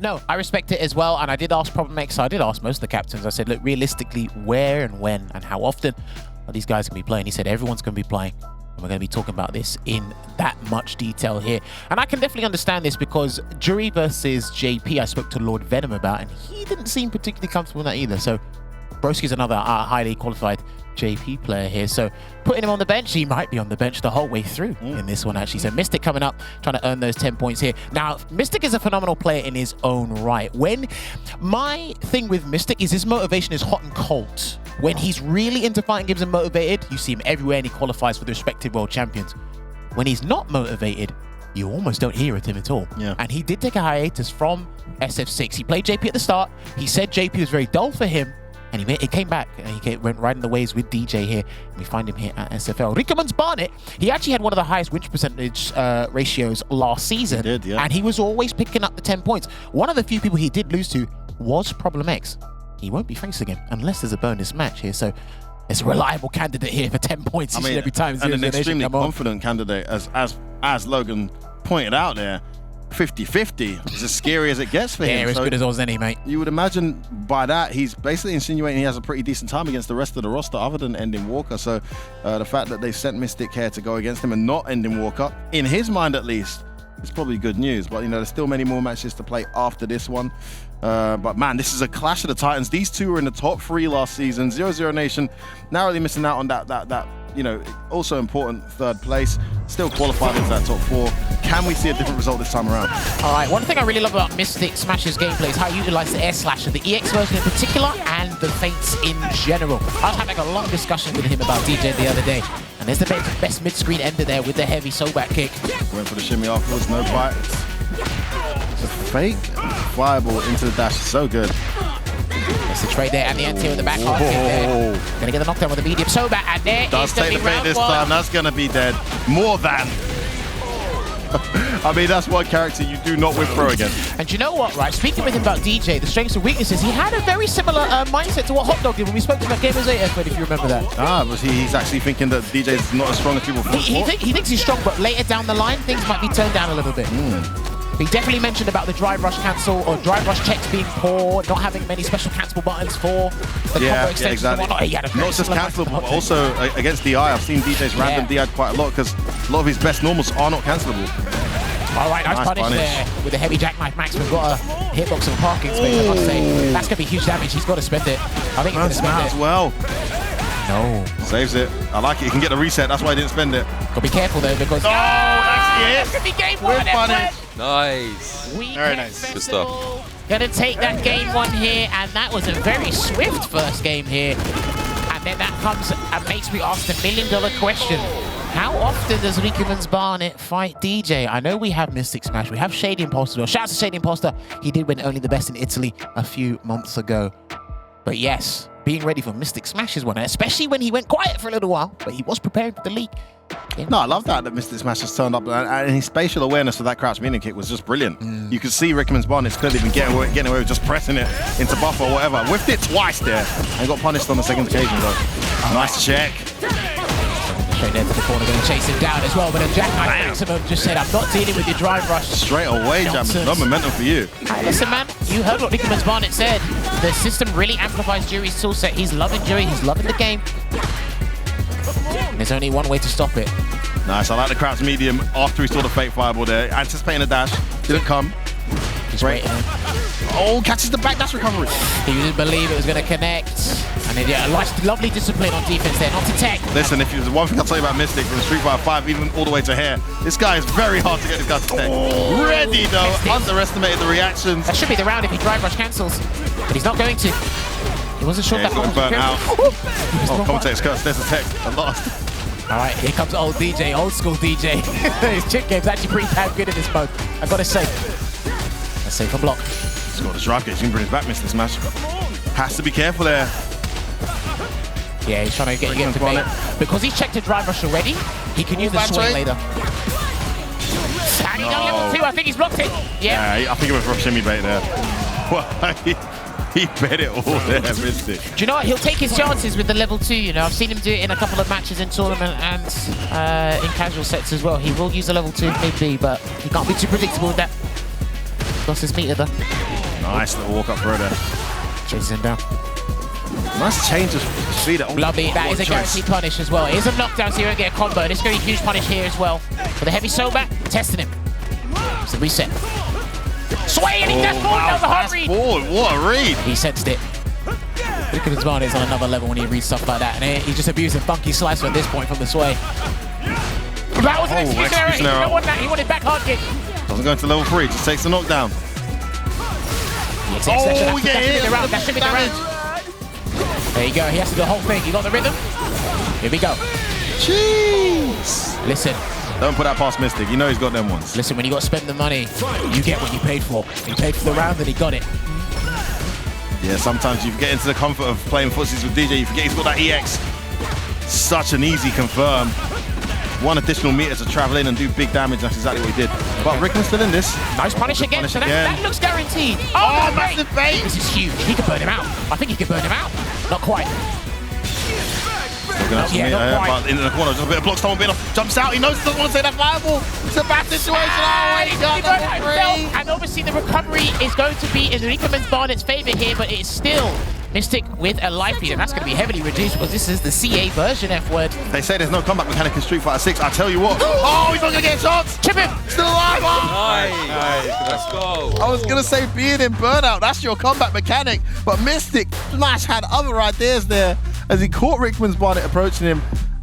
no, I respect it as well. And I did ask Problem X, I did ask most of the captains. I said, look, realistically, where and when and how often are these guys going to be playing? He said, everyone's going to be playing. And we're going to be talking about this in that much detail here. And I can definitely understand this because Juri versus JP, I spoke to Lord Venom about, and he didn't seem particularly comfortable in that either. So Broski's another highly qualified JP player here. So putting him on the bench, he might be on the bench the whole way through in this one, actually. So Mystic coming up, trying to earn those 10 points here. Now, Mystic is a phenomenal player in his own right. My thing with Mystic is his motivation is hot and cold. When he's really into fighting games and motivated, you see him everywhere and he qualifies for the respective world champions. When he's not motivated, you almost don't hear of him at all. Yeah. And he did take a hiatus from SF6. He played JP at the start. He said JP was very dull for him. And he came back and he went riding the waves with DJ here. And we find him here at SFL. Rikemansbarnet, he actually had one of the highest win percentage ratios last season. He did, yeah. And he was always picking up the 10 points. One of the few people he did lose to was Problem X. He won't be facing him unless there's a bonus match here. So it's a reliable candidate here for 10 points every time. And an extremely confident candidate, as Logan pointed out there. 50-50 is as scary as it gets for him. Yeah, as good as any, mate. You would imagine by that, he's basically insinuating he has a pretty decent time against the rest of the roster other than Ending Walker. So the fact that they sent Mystic here to go against him and not Ending Walker, in his mind at least, is probably good news. But, you know, there's still many more matches to play after this one. But, man, this is a clash of the Titans. These two were in the top 3 last season. 0-0 Nation narrowly missing out on that you know, also important 3rd place. Still qualified into that top 4. Can we see a different result this time around? All right, one thing I really love about MysticSmash's gameplay is how you utilize the air slasher, the EX version in particular, and the feints in general. I was having a long discussion with him about DJ the other day, and there's the best mid-screen ender there with the heavy soul-back kick. Went for the shimmy afterwards, no bite. It's a fake fireball into the dash, so good. There's the trade there, and the anti with the back hard kick there. Gonna get the knockdown with the medium soul-back, and there does take the bait this time. That's gonna be dead. More than. I mean, that's one character you do not win pro again. And you know what, right? Speaking with him about DJ, the strengths and weaknesses, he had a very similar mindset to what Hot Dog did when we spoke to him at Gamers 8, if you remember that. But he's actually thinking that DJ is not as strong as people thought. He thinks he's strong, but later down the line, things might be turned down a little bit. He definitely mentioned about the drive rush cancel or drive rush checks being poor, not having many special cancelable buttons for the combo extensions exactly. and whatnot. He had a not just cancelable, but also against DI. I've seen DJ's random DI quite a lot because a lot of his best normals are not cancelable. All right, nice punish there with a heavy jackknife. Max, we've got a hitbox and a parking space, I must say. That's going to be huge damage. He's got to spend it. I think he's going to spend it. as well. No. Saves it. I like it. He can get the reset. That's why he didn't spend it. Got to be careful, though, because... that's going to be game 1. Nice. Very nice. Good stuff. Going to take that game 1 here, and that was a very swift first game here. And then that comes and makes me ask the million-dollar question. How often does Rikemansbarnet fight DJ? I know we have MysticSmash, we have Shady Imposter. Shout out to Shady Imposter. He did win Only the Best in Italy a few months ago. But yes, being ready for MysticSmash is one, especially when he went quiet for a little while, but he was prepared for the leak. No, I love that MysticSmash has turned up, and his spatial awareness for that crouch medium kick was just brilliant. You could see Rikemansbarnet's clearly been getting away with just pressing it into buffer or whatever. Whiffed it twice there and got punished on the second occasion though. Nice check. Straight there to the corner, going to chase him down as well, but a jackknife maximum just said, I'm not dealing with your drive rush. Straight away, Jam. No momentum for you. Listen, man, you heard what Rikemansbarnet said. The system really amplifies Juri's toolset. He's loving Juri, he's loving the game. And there's only one way to stop it. Nice, I like the crouch medium after he saw the fake fireball there. Anticipating a dash, didn't come. Great. Oh, catches the back dash recovery. He didn't believe it was going to connect. And then, yeah, lovely discipline on defense there, not to tech. Listen, if there's one thing I'll tell you about Mystic from Street Fighter 5, even all the way to here, this guy is very hard to get this guy to tech. Ready though, underestimated the reactions. That should be the round if he drive rush cancels, but he's not going to. He wasn't sure that was burnt out. Oh, commentator's curse, there's a tech, I lost. All right, here comes old DJ, old school DJ. His chip game's actually pretty damn good in this mode, I've got to say. Let's see for block. He's got his drive gauge, he can bring his back, MysticSmash. Has to be careful there. Yeah, he's trying to get him to bait. Because he's checked a drive rush already, he can use the swing later. And he's on level 2, I think he's blocked it. Yeah, I think it was from shimmy bait there. He bet it all there, Mystic. Do you know what? He'll take his chances with the level 2, you know. I've seen him do it in a couple of matches in tournament and in casual sets as well. He will use a level 2 if need be, but he can't be too predictable with that. Lost his meter though. Nice little walk up throw there. Chases him down. Nice change of speed. Lovely. That is a guaranteed punish as well. It is a knockdown, so you won't get a combo. This is going to be a huge punish here as well. For the heavy soulback, testing him. So reset. Sway and he gets forward. That was a hard read. Forward. What a read. He sensed it. Rikemansbarnet is on another level when he reads stuff like that. And he's just abusing funky slicer at this point from the sway. That was an execution error. He didn't want that. He wanted back hard kick. Doesn't go into level 3. Just takes the knockdown. Yes, that should be the round. There you go. He has to do the whole thing. You got the rhythm? Here we go. Jeez. Listen. Don't put that past Mystic. You know he's got them ones. Listen, when you got to spend the money, you get what you paid for. He paid for the round and he got it. Yeah, sometimes you get into the comfort of playing footsies with DJ. You forget he's got that EX. Such an easy confirm. One additional meter to travel in and do big damage. That's exactly what he did. But Rickman's still in this. Nice punish again. So that looks guaranteed. Oh, massive bait. This is huge. He could burn him out. I think he could burn him out. Not quite. Not quite. But into the corner, just a bit of block, someone bit off, jumps out. He knows he doesn't want to say that fireball. It's a bad situation. Oh, he got that. And obviously the recovery is going to be in Rikemansbarnet's favor here, but it's still Mystic with a life lead, and that's going to be heavily reduced because this is the CA version F-word. They say there's no comeback mechanic in Street Fighter 6. I tell you what. Oh, he's not going to get shots. Chip him. Still alive. Oh. Nice. Let's go. I was going to say being in burnout, that's your comeback mechanic. But MysticSmash had other ideas there as he caught Rikemansbarnet approaching him.